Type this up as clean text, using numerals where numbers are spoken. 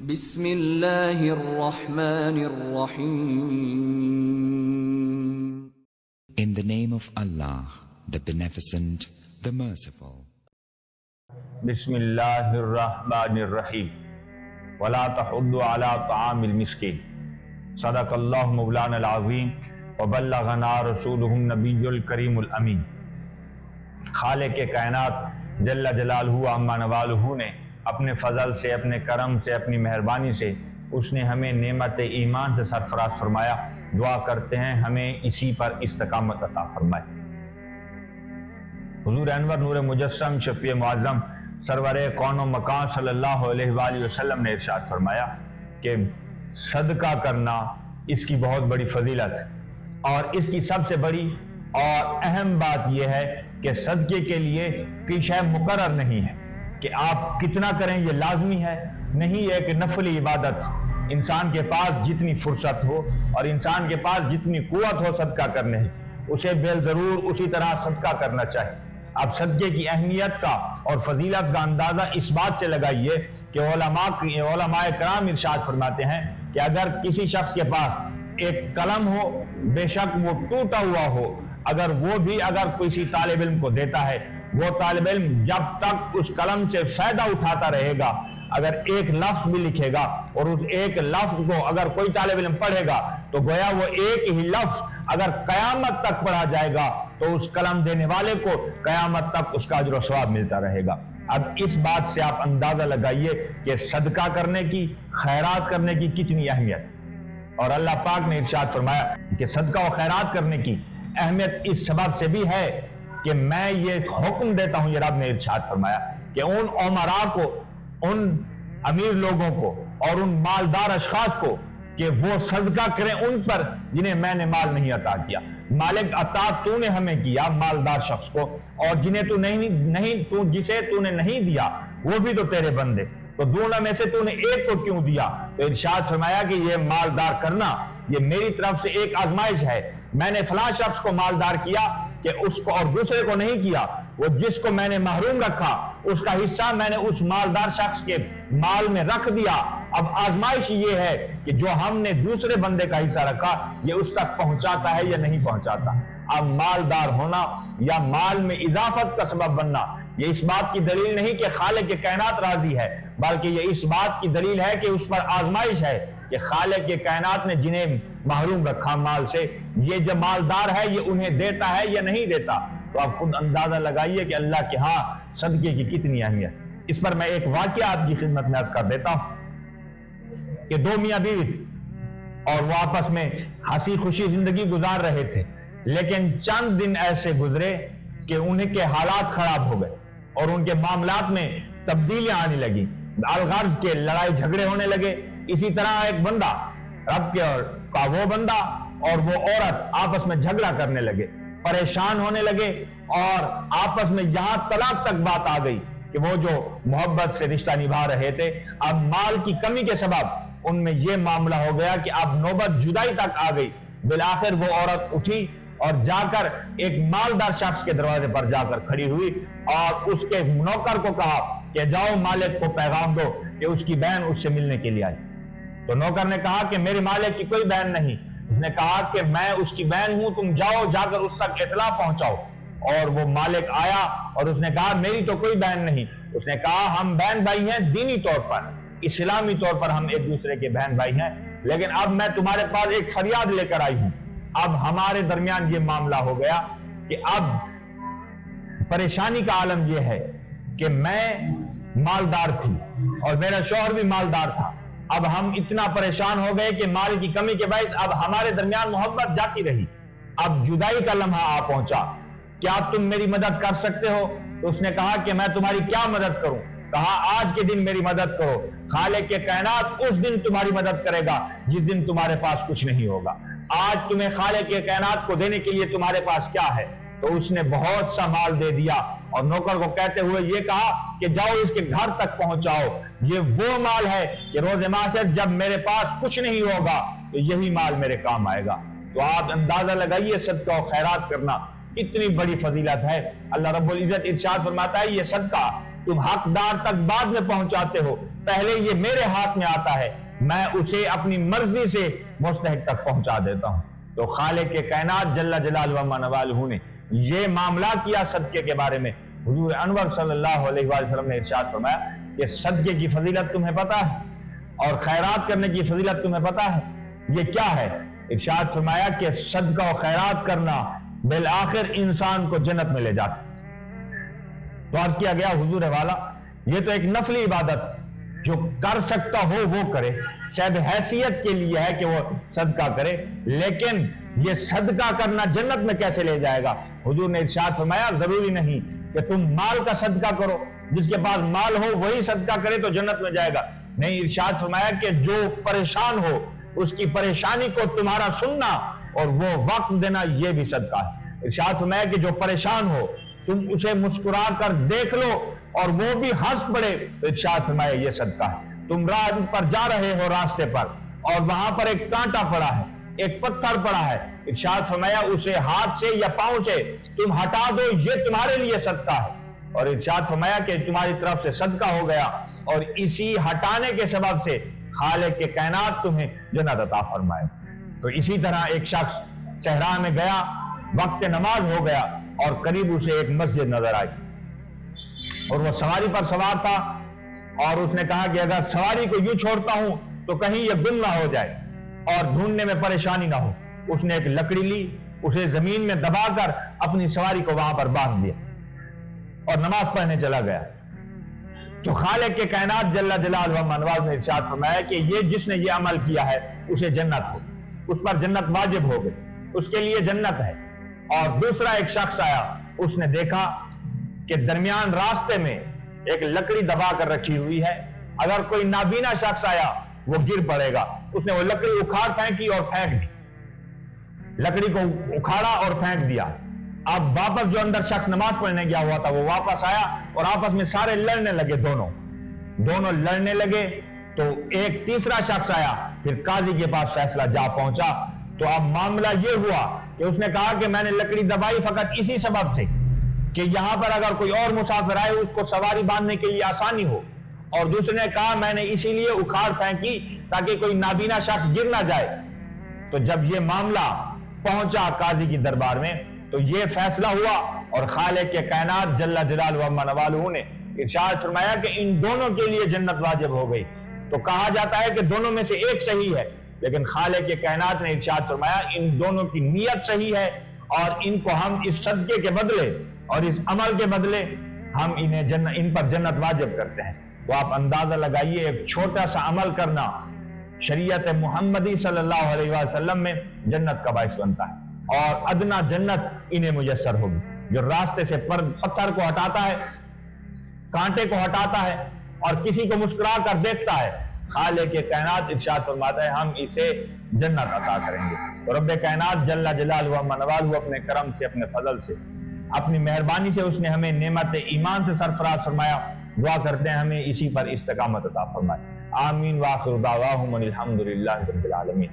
بسم اللہ الرحمن الرحیم. In the name of Allah, the Beneficent, the Merciful. بسم اللہ الرحمن الرحیم. ولا تحضوا علی طعام المسکین. صدق اللہ مولانا العظیم وبلغنا رسولہ النبی الکریم الامین. خالق کائنات جل جلالہ عما نوالہ نے اپنے فضل سے، اپنے کرم سے، اپنی مہربانی سے اس نے ہمیں نعمت ایمان سے سرفراز فرمایا. دعا کرتے ہیں ہمیں اسی پر استقامت عطا فرمائے. حضور انور نور مجسم شفیع معظم سرور کون و مکان صلی اللہ علیہ وآلہ وسلم نے ارشاد فرمایا کہ صدقہ کرنا اس کی بہت بڑی فضیلت، اور اس کی سب سے بڑی اور اہم بات یہ ہے کہ صدقے کے لیے کوئی شے مقرر نہیں ہے کہ آپ کتنا کریں یہ لازمی ہے. نہیں، ایک نفلی عبادت. انسان کے پاس جتنی فرصت ہو اور انسان کے پاس جتنی قوت ہو صدقہ کرنے کی، اسے بالضرور اسی طرح صدقہ کرنا چاہیے. اب صدقے کی اہمیت کا اور فضیلت کا اندازہ اس بات سے لگائیے کہ علماء کرام ارشاد فرماتے ہیں کہ اگر کسی شخص کے پاس ایک قلم ہو، بے شک وہ ٹوٹا ہوا ہو، اگر کسی طالب علم کو دیتا ہے، وہ طالب علم جب تک اس قلم سے فائدہ اٹھاتا رہے گا، اگر ایک لفظ بھی لکھے گا اور اس ایک لفظ کو اگر کوئی طالب علم پڑھے گا تو گویا وہ ایک ہی لفظ اگر قیامت تک پڑھا جائے گا تو اس قلم دینے والے کو قیامت تک اس کا اجر و ثواب ملتا رہے گا. اب اس بات سے آپ اندازہ لگائیے کہ صدقہ کرنے کی، خیرات کرنے کی کتنی اہمیت. اور اللہ پاک نے ارشاد فرمایا کہ صدقہ و خیرات کرنے کی اہمیت اس سبب سے بھی ہے کہ میں یہ حکم دیتا ہوں، یہ رب نے ارشاد فرمایا کہ ان عمراء کو، ان امیر لوگوں کو اور ان مالدار اشخاص کو کہ وہ صدقہ کریں ان پر جنہیں میں نے مال نہیں عطا کیا. مالک عطا تو نے ہمیں کیا مالدار شخص کو، اور جسے تو نے نہیں دیا وہ بھی تو تیرے بندے، تو دونوں میں سے تو نے ایک کو کیوں دیا؟ تو ارشاد فرمایا کہ یہ مالدار کرنا یہ میری طرف سے ایک آزمائش ہے. میں نے فلاں شخص کو مالدار کیا کہ اس کو، اور دوسرے کو نہیں کیا. وہ جس کو میں نے محروم رکھا اس کا حصہ میں نے اس مالدار شخص کے مال میں رکھ دیا. اب آزمائش یہ ہے کہ جو ہم نے دوسرے بندے کا حصہ رکھا یہ اس تک پہنچاتا ہے یا نہیں پہنچاتا. اب مالدار ہونا یا مال میں اضافت کا سبب بننا یہ اس بات کی دلیل نہیں کہ خالق کے کائنات راضی ہے، بلکہ یہ اس بات کی دلیل ہے کہ اس پر آزمائش ہے کہ خالق کے کائنات نے جنہیں محروم رکھا مال سے، یہ جو مالدار ہے یہ انہیں دیتا ہے یا نہیں دیتا. تو آپ خود اندازہ لگائیے کہ اللہ کے ہاں صدقے کی کتنی اہمیت. اس پر میں ایک واقعہ آپ کی خدمت میں عرض کر دیتا ہوں کہ دو میاں بیوی تھے اور وہ آپس میں ہنسی خوشی زندگی گزار رہے تھے، لیکن چند دن ایسے گزرے کہ انہیں کے حالات خراب ہو گئے اور ان کے معاملات میں تبدیلیاں آنے لگی. الغرض کے لڑائی جھگڑے ہونے لگے. اسی طرح ایک بندہ رب کے کا وہ بندہ اور وہ عورت آپس میں جھگڑا کرنے لگے، پریشان ہونے لگے، اور آپس میں یہاں طلاق تک بات آ گئی کہ وہ جو محبت سے رشتہ نبھا رہے تھے اب مال کی کمی کے سبب ان میں یہ معاملہ ہو گیا کہ اب نوبت جدائی تک آ گئی. بالآخر وہ عورت اٹھی اور جا کر ایک مالدار شخص کے دروازے پر جا کر کھڑی ہوئی اور اس کے نوکر کو کہا کہ جاؤ مالک کو پیغام دو کہ اس کی بہن اس سے ملنے کے لیے آئی. تو نوکر نے کہا کہ میرے مالک کی کوئی بہن نہیں. اس نے کہا کہ میں اس کی بہن ہوں، تم جاؤ جا کر اس تک اطلاع پہنچاؤ. اور وہ مالک آیا اور اس نے کہا میری تو کوئی بہن نہیں. اس نے کہا ہم بہن بھائی ہیں دینی طور پر، اسلامی طور پر ہم ایک دوسرے کے بہن بھائی ہیں، لیکن اب میں تمہارے پاس ایک فریاد لے کر آئی ہوں. اب ہمارے درمیان یہ معاملہ ہو گیا کہ اب پریشانی کا عالم یہ ہے کہ میں مالدار تھی اور میرا شوہر بھی مالدار تھا. اب ہم اتنا پریشان ہو گئے کہ مال کی کمی کے باعث اب ہمارے درمیان محبت جاتی رہی. اب جدائی کا لمحہ آ پہنچا. کیا تم میری مدد کر سکتے ہو؟ تو اس نے کہا کہ میں تمہاری کیا مدد کروں؟ کہا آج کے دن میری مدد کرو. خالق کے کائنات اس دن تمہاری مدد کرے گا جس دن تمہارے پاس کچھ نہیں ہوگا. آج تمہیں خالق کے کائنات کو دینے کے لیے تمہارے پاس کیا ہے؟ تو اس نے بہت سا مال دے دیا اور نوکر کو کہتے ہوئے یہ کہا کہ جاؤ اس کے گھر تک پہنچاؤ. یہ وہ مال ہے کہ روز محشر جب میرے پاس کچھ نہیں ہوگا تو یہی مال میرے کام آئے گا. تو آپ اندازہ لگائیے صدقہ و خیرات کرنا کتنی بڑی فضیلت ہے. اللہ رب العزت ارشاد فرماتا ہے یہ صدقہ تم حقدار تک بعد میں پہنچاتے ہو، پہلے یہ میرے ہاتھ میں آتا ہے، میں اسے اپنی مرضی سے مستحق تک پہنچا دیتا ہوں۔ تو خالق کے کائنات جل جلالہ و منوالہ نے یہ معاملہ کیا صدقے کے بارے میں۔ حضور انور صلی اللہ علیہ وآلہ وسلم نے ارشاد فرمایا کہ صدقے کی فضیلت تمہیں پتہ ہے اور خیرات کرنے کی فضیلت تمہیں پتہ ہے، یہ کیا ہے؟ ارشاد فرمایا کہ صدقہ و خیرات کرنا بالآخر انسان کو جنت میں لے جاتا۔ تو عرض کیا گیا حضور والا یہ تو ایک نفلی عبادت جو کر سکتا ہو وہ کرے، شاید حیثیت کے لیے ہے کہ وہ صدقہ کرے، لیکن یہ صدقہ کرنا جنت میں کیسے لے جائے گا؟ حضور نے ارشاد فرمایا ضروری نہیں کہ تم مال کا صدقہ کرو، جس کے پاس مال ہو وہی صدقہ کرے تو جنت میں جائے گا، نہیں، ارشاد فرمایا کہ جو پریشان ہو اس کی پریشانی کو تمہارا سننا اور وہ وقت دینا یہ بھی صدقہ ہے۔ ارشاد فرمایا کہ جو پریشان ہو تم اسے مسکرا کر دیکھ لو اور وہ بھی ہنس پڑے تو ارشاد فرمایا یہ صدقہ ہے۔ تم راہ پر جا رہے ہو راستے پر اور وہاں پر ایک کانٹا پڑا ہے، ایک پتھر پڑا ہے، ارشاد فرمایا اسے ہاتھ سے یا پاؤں سے تم ہٹا دو، یہ تمہارے لیے صدقہ ہے، اور ارشاد فرمایا کہ تمہاری طرف سے صدقہ ہو گیا، اور اسی ہٹانے کے سبب سے خالق کے کائنات تمہیں جنت عطا فرمائے۔ تو اسی طرح ایک شخص صحرا میں گیا، وقت نماز ہو گیا اور قریب اسے ایک مسجد نظر آئی اور وہ سواری پر سوار تھا، اور اس نے کہا کہ اگر سواری کو یوں چھوڑتا ہوں تو کہیں یہ گم نہ ہو جائے اور ڈھونڈنے میں پریشانی نہ ہو۔ اس نے ایک لکڑی لی، اسے زمین میں دبا کر اپنی سواری کو وہاں پر باندھ دیا اور نماز پڑھنے چلا گیا۔ تو خالق کے کائنات جل جلالہ و منوالہ نے ارشاد فرمایا کہ یہ جس نے یہ عمل کیا ہے اسے جنت ہو، اس پر جنت واجب ہو گئی، اس کے لیے جنت ہے۔ اور دوسرا ایک شخص آیا، اس نے دیکھا کہ درمیان راستے میں ایک لکڑی دبا کر رکھی ہوئی ہے، اگر کوئی نابینا شخص آیا وہ گر پڑے گا، اس نے وہ لکڑی اکھاڑ پھینکی اور پھینک دی، لکڑی کو اکھاڑا اور پھینک دیا۔ اب واپس جو اندر شخص نماز پڑھنے گیا ہوا تھا وہ واپس آیا اور آپس میں سارے لڑنے لگے، دونوں لڑنے لگے۔ تو ایک تیسرا شخص آیا، پھر قاضی کے پاس فیصلہ جا پہنچا۔ تو اب معاملہ یہ ہوا کہ اس نے کہا کہ میں نے لکڑی دبائی فقط اسی سبب سے کہ یہاں پر اگر کوئی اور مسافر آئے اس کو سواری باندھنے کے لیے آسانی ہو، اور دوسرے نے کہا میں نے اسی لیے اکھاڑ پھینکی تاکہ کوئی نابینا شخص گر نہ جائے۔ تو جب یہ معاملہ پہنچا قاضی کی دربار میں تو یہ فیصلہ ہوا، اور خالق کے کائنات جل جلالہ و منوالہ نے ارشاد فرمایا کہ ان دونوں کے لیے جنت واجب ہو گئی۔ تو کہا جاتا ہے کہ دونوں میں سے ایک صحیح ہے، لیکن خالق کے کائنات نے ارشاد فرمایا ان دونوں کی نیت صحیح ہے، اور ان کو ہم اس صدقے کے بدلے اور اس عمل کے بدلے ہم ان پر جنت واجب کرتے ہیں۔ تو آپ اندازہ لگائیے ایک چھوٹا سا عمل کرنا شریعت محمدی صلی اللہ علیہ وسلم میں جنت کا باعث بنتا ہے، اور ادنا جنت انہیں میسر ہوگی جو راستے سے پتھر کو ہٹاتا ہے، کانٹے کو ہٹاتا ہے اور کسی کو مسکرا کر دیکھتا ہے۔ خالق کے کائنات ارشاد فرماتا ہے ہم اسے جنت عطا کریں گے۔ تو رب کائنات جل جلالہ و منوالہ اپنے کرم سے، اپنے فضل سے، اپنی مہربانی سے اس نے ہمیں نعمت ایمان سے سرفراز فرمایا۔ دعا کرتے ہیں ہمیں اسی پر استقامت عطا فرمائے۔ آمین۔ وآخر دعواہم الحمدللہ رب العالمین۔